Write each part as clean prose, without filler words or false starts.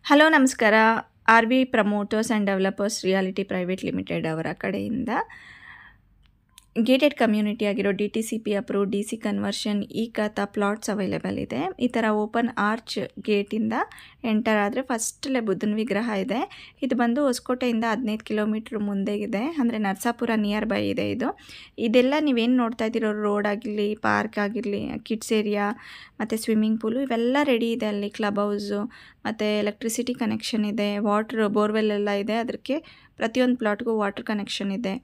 Hello ನಮಸ್ಕಾರ. RV promoters and developers reality private limited ಅವರ ಕಡೆಯಿಂದ ಗೇಟೆಡ್ ಕಮ್ಯುನಿಟಿ ಆಗಿರೋ DTCP ಅಪ್ರೂವ್ DC ಕನ್ವರ್ಷನ್ ಈ ಖಾತಾ ಪ್ಲಾಟ್ಸ್ ಅವೈಲೇಬಲ್ ಇದೆ. ಈ ಥರ ಓಪನ್ ಆರ್ಚ್ ಗೇಟಿಂದ ಎಂಟರ್ ಆದರೆ ಫಸ್ಟಲ್ಲೇ ಬುದ್ಧನ ವಿಗ್ರಹ ಇದೆ. ಇದು ಬಂದು ಹೊಸಕೋಟೆಯಿಂದ 15 ಕಿಲೋಮೀಟ್ರ್ ಮುಂದೆ ಇದೆ, ಅಂದರೆ ನರಸಾಪುರ ನಿಯರ್ ಬೈ ಇದೆ. ಇದೆಲ್ಲ ನೀವೇನು ನೋಡ್ತಾ ಇದ್ದೀರೋ ರೋಡ್ ಆಗಿರಲಿ, ಪಾರ್ಕ್ ಆಗಿರಲಿ, ಕಿಡ್ಸ್ ಏರಿಯಾ ಮತ್ತು ಸ್ವಿಮ್ಮಿಂಗ್ ಪೂಲು ಇವೆಲ್ಲ ರೆಡಿ ಇದೆ. ಅಲ್ಲಿ ಕ್ಲಬ್ ಹೌಸು ಮತ್ತು ಎಲೆಕ್ಟ್ರಿಸಿಟಿ ಕನೆಕ್ಷನ್ ಇದೆ, ವಾಟ್ರ್ ಬೋರ್ವೆಲ್ ಎಲ್ಲ ಇದೆ. ಅದಕ್ಕೆ ಪ್ರತಿಯೊಂದು ಪ್ಲಾಟ್ಗೂ ವಾಟರ್ ಕನೆಕ್ಷನ್ ಇದೆ.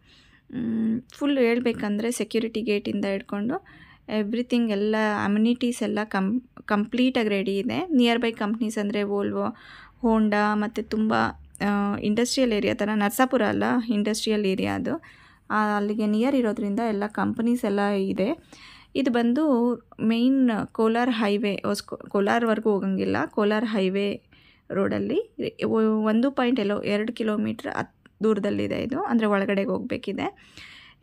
ಫುಲ್ ಹೇಳ್ಬೇಕಂದ್ರೆ ಸೆಕ್ಯೂರಿಟಿ ಗೇಟಿಂದ ಹಿಡ್ಕೊಂಡು ಎವ್ರಿಥಿಂಗ್ ಎಲ್ಲ ಅಮ್ಯುನಿಟೀಸ್ ಎಲ್ಲ ಕಂಪ್ಲೀಟಾಗಿ ರೆಡಿ ಇದೆ. ನಿಯರ್ ಬೈ ಕಂಪ್ನೀಸ್ ಅಂದರೆ ವೋಲ್ವೋ, ಹೋಂಡಾ ಮತ್ತು ತುಂಬ ಇಂಡಸ್ಟ್ರಿಯಲ್ ಏರಿಯಾ ಥರ. ನರಸಾಪುರ ಅಲ್ಲ, ಇಂಡಸ್ಟ್ರಿಯಲ್ ಏರಿಯಾ ಅದು. ಅಲ್ಲಿಗೆ ನಿಯರ್ ಇರೋದ್ರಿಂದ ಎಲ್ಲ ಕಂಪನೀಸ್ ಎಲ್ಲ ಇದೆ. ಇದು ಬಂದು ಮೇಯ್ನ್ ಕೋಲಾರ ಹೈವೇ, ಕೋಲಾರವರೆಗೂ ಹೋಗಂಗಿಲ್ಲ, ಕೋಲಾರ ಹೈವೇ ರೋಡಲ್ಲಿ 1.2 ಕಿಲೋಮೀಟ್ರ್ ದೂರದಲ್ಲಿದೆ. ಇದು ಅಂದರೆ ಒಳಗಡೆಗೆ ಹೋಗಬೇಕಿದೆ.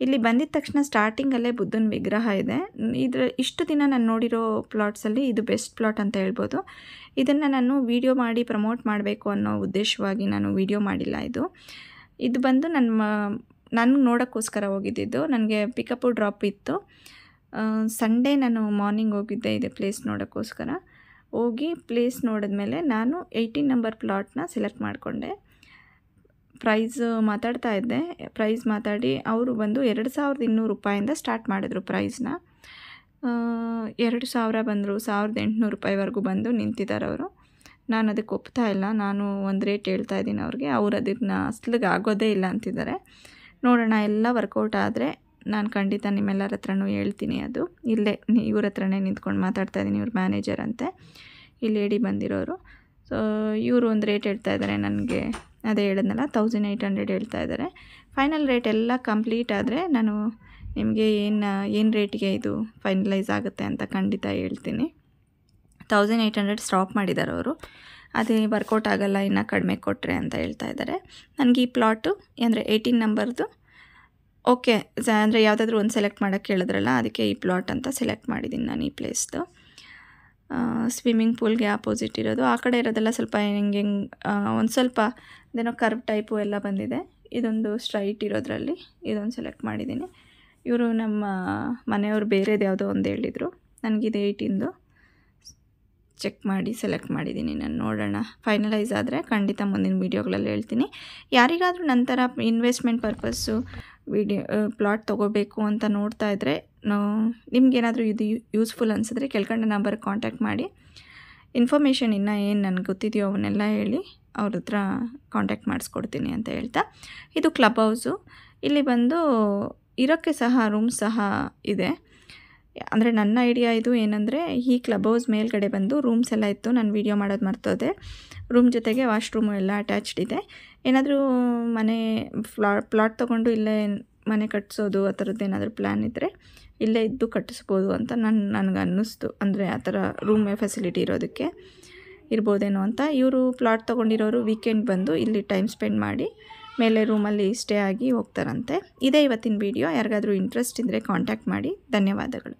ಇಲ್ಲಿ ಬಂದಿದ ತಕ್ಷಣ ಸ್ಟಾರ್ಟಿಂಗಲ್ಲೇ ಬುದ್ಧನ ವಿಗ್ರಹ ಇದೆ. ಇಷ್ಟು ದಿನ ನಾನು ನೋಡಿರೋ ಪ್ಲಾಟ್ಸಲ್ಲಿ ಇದು ಬೆಸ್ಟ್ ಪ್ಲಾಟ್ ಅಂತ ಹೇಳ್ಬೋದು. ಇದನ್ನು ನಾನು ವಿಡಿಯೋ ಮಾಡಿ ಪ್ರಮೋಟ್ ಮಾಡಬೇಕು ಅನ್ನೋ ಉದ್ದೇಶವಾಗಿ ನಾನು ವಿಡಿಯೋ ಮಾಡಿಲ್ಲ. ಇದು ಬಂದು ನನಗೆ ನೋಡೋಕ್ಕೋಸ್ಕರ ಹೋಗಿದ್ದಿದ್ದು. ನನಗೆ ಪಿಕಪ್ಪು ಡ್ರಾಪ್ ಇತ್ತು. ಸಂಡೇ ನಾನು ಮಾರ್ನಿಂಗ್ ಹೋಗಿದ್ದೆ ಇದೆ ಪ್ಲೇಸ್ ನೋಡೋಕ್ಕೋಸ್ಕರ. ಹೋಗಿ ಪ್ಲೇಸ್ ನೋಡಿದ್ಮೇಲೆ ನಾನು 18 ನಂಬರ್ ಪ್ಲಾಟ್ನ ಸೆಲೆಕ್ಟ್ ಮಾಡಿಕೊಂಡೆ. ಪ್ರೈಸ್ ಮಾತಾಡ್ತಾ ಇದ್ದೆ. ಪ್ರೈಸ್ ಮಾತಾಡಿ ಅವರು ಬಂದು 2200 ರೂಪಾಯಿಂದ ಸ್ಟಾರ್ಟ್ ಮಾಡಿದ್ರು ಪ್ರೈಸ್ನ. 2000 ಬಂದರು, 1800 ರೂಪಾಯಿವರೆಗೂ ಬಂದು ನಿಂತಿದ್ದಾರೆ ಅವರು. ನಾನು ಅದಕ್ಕೆ ಒಪ್ತಾ ಇಲ್ಲ. ನಾನು ಒಂದು ರೇಟ್ ಹೇಳ್ತಾ ಇದ್ದೀನಿ ಅವ್ರಿಗೆ. ಅವ್ರು ಅದನ್ನು ಅಸ್ಲಿಗೆ ಆಗೋದೇ ಇಲ್ಲ ಅಂತಿದ್ದಾರೆ. ನೋಡೋಣ, ಎಲ್ಲ ವರ್ಕೌಟ್ ಆದರೆ ನಾನು ಖಂಡಿತ ನಿಮ್ಮೆಲ್ಲರ ಹತ್ರನೂ ಹೇಳ್ತೀನಿ. ಅದು ಇಲ್ಲೇ ಇವ್ರ ಹತ್ರನೇ ನಿಂತ್ಕೊಂಡು ಮಾತಾಡ್ತಾ ಇದ್ದೀನಿ. ಇವ್ರ ಮ್ಯಾನೇಜರ್ ಅಂತೆ, ಈ ಲೇಡಿ ಬಂದಿರೋರು. ಸೊ ಇವರು ಒಂದು ರೇಟ್ ಹೇಳ್ತಾ ಇದ್ದಾರೆ ನನಗೆ, ಅದೇ ಹೇಳಿದ್ನಲ್ಲ 1800 ಹೇಳ್ತಾ ಇದ್ದಾರೆ. ಫೈನಲ್ ರೇಟ್ ಎಲ್ಲ ಕಂಪ್ಲೀಟ್ ಆದರೆ ನಾನು ನಿಮಗೆ ಏನು ರೇಟಿಗೆ ಇದು ಫೈನಲೈಸ್ ಆಗುತ್ತೆ ಅಂತ ಖಂಡಿತ ಹೇಳ್ತೀನಿ. 1800 ಸ್ಟಾಪ್ ಮಾಡಿದ್ದಾರೆ ಅವರು. ಅದೇ ವರ್ಕೌಟ್ ಆಗೋಲ್ಲ, ಇನ್ನೂ ಕಡಿಮೆ ಕೊಟ್ಟರೆ ಅಂತ ಹೇಳ್ತಾ ಇದ್ದಾರೆ. ನನಗೆ ಈ ಪ್ಲಾಟು ಅಂದರೆ 18 ನಂಬರ್ದು ಓಕೆ, ಅಂದರೆ ಯಾವುದಾದ್ರೂ ಒಂದು ಸೆಲೆಕ್ಟ್ ಮಾಡೋಕ್ಕೆ ಹೇಳಿದ್ರಲ್ಲ, ಅದಕ್ಕೆ ಈ ಪ್ಲಾಟ್ ಅಂತ ಸೆಲೆಕ್ಟ್ ಮಾಡಿದ್ದೀನಿ ನಾನು. ಈ ಪ್ಲೇಸ್ದು ಸ್ವಿಮ್ಮಿಂಗ್ ಪೂಲ್ಗೆ ಆಪೋಸಿಟ್ ಇರೋದು. ಆ ಕಡೆ ಇರೋದೆಲ್ಲ ಸ್ವಲ್ಪ ಹೆಂಗೆ ಒಂದು ಸ್ವಲ್ಪ ಅದೇನೋ ಕರ್ವ್ ಟೈಪು ಎಲ್ಲ ಬಂದಿದೆ. ಇದೊಂದು ಸ್ಟ್ರೈಟ್ ಇರೋದ್ರಲ್ಲಿ ಇದೊಂದು ಸೆಲೆಕ್ಟ್ ಮಾಡಿದ್ದೀನಿ. ಇವರು ನಮ್ಮ ಮನೆಯವರು ಬೇರೆದು ಯಾವುದೋ ಒಂದು ಹೇಳಿದರು. ನನಗಿದು 18ದು ಚೆಕ್ ಮಾಡಿ ಸೆಲೆಕ್ಟ್ ಮಾಡಿದ್ದೀನಿ ನಾನು. ನೋಡೋಣ, ಫೈನಲೈಸ್ ಆದರೆ ಖಂಡಿತ ಮುಂದಿನ ವೀಡಿಯೋಗಳಲ್ಲಿ ಹೇಳ್ತೀನಿ. ಯಾರಿಗಾದರೂ ನಂತರ ಇನ್ವೆಸ್ಟ್ಮೆಂಟ್ ಪರ್ಪಸ್ಸು ಪ್ಲಾಟ್ ತೊಗೋಬೇಕು ಅಂತ ನೋಡ್ತಾ ಇದ್ದರೆ, ನಿಮಗೇನಾದರೂ ಇದು ಯೂಸ್ಫುಲ್ ಅನಿಸಿದ್ರೆ ಕೆಳಗಡೆ ನಂಬರ್ಗೆ ಕಾಂಟ್ಯಾಕ್ಟ್ ಮಾಡಿ. ಇನ್ಫಾರ್ಮೇಷನ್ ಇನ್ನೂ ಏನು ನನಗೆ ಗೊತ್ತಿದೆಯೋ ಅವನ್ನೆಲ್ಲ ಹೇಳಿ ಅವ್ರ ಹತ್ರ ಕಾಂಟ್ಯಾಕ್ಟ್ ಮಾಡಿಸ್ಕೊಡ್ತೀನಿ ಅಂತ ಹೇಳ್ತಾ, ಇದು ಕ್ಲಬ್ ಹೌಸು. ಇಲ್ಲಿ ಬಂದು ಇರೋಕ್ಕೆ ಸಹ ರೂಮ್ಸ್ ಸಹ ಇದೆ. ಅಂದರೆ ನನ್ನ ಐಡಿಯಾ ಇದು ಏನಂದರೆ, ಈ ಕ್ಲಬ್ ಹೌಸ್ ಮೇಲ್ಗಡೆ ಬಂದು ರೂಮ್ಸ್ ಎಲ್ಲ ಇತ್ತು. ನಾನು ವೀಡಿಯೋ ಮಾಡೋದು ಮರ್ತೋದೆ. ರೂಮ್ ಜೊತೆಗೆ ವಾಶ್ರೂಮು ಎಲ್ಲ ಅಟ್ಯಾಚ್ಡ್ ಇದೆ. ಏನಾದರೂ ಮನೆ ಪ್ಲಾಟ್ ತೊಗೊಂಡು ಇಲ್ಲೇ ಮನೆ ಕಟ್ಟಿಸೋದು ಆ ಥರದ್ದು ಏನಾದರೂ ಪ್ಲ್ಯಾನ್ ಇದ್ದರೆ ಇಲ್ಲೇ ಇದ್ದು ಕಟ್ಟಿಸ್ಬೋದು ಅಂತ ನನಗೆ ಅನ್ನಿಸ್ತು. ಅಂದರೆ ಆ ಥರ ರೂಮ್ ಫೆಸಿಲಿಟಿ ಇರೋದಕ್ಕೆ ಇರ್ಬೋದೇನೋ ಅಂತ. ಇವರು ಪ್ಲಾಟ್ ತೊಗೊಂಡಿರೋರು ವೀಕೆಂಡ್ ಬಂದು ಇಲ್ಲಿ ಟೈಮ್ ಸ್ಪೆಂಡ್ ಮಾಡಿ ಮೇಲೆ ರೂಮಲ್ಲಿ ಸ್ಟೇ ಆಗಿ ಹೋಗ್ತಾರಂತೆ. ಇದೇ ಇವತ್ತಿನ ವೀಡಿಯೋ. ಯಾರಿಗಾದರೂ ಇಂಟ್ರೆಸ್ಟ್ ಇದ್ದರೆ ಕಾಂಟ್ಯಾಕ್ಟ್ ಮಾಡಿ. ಧನ್ಯವಾದಗಳು.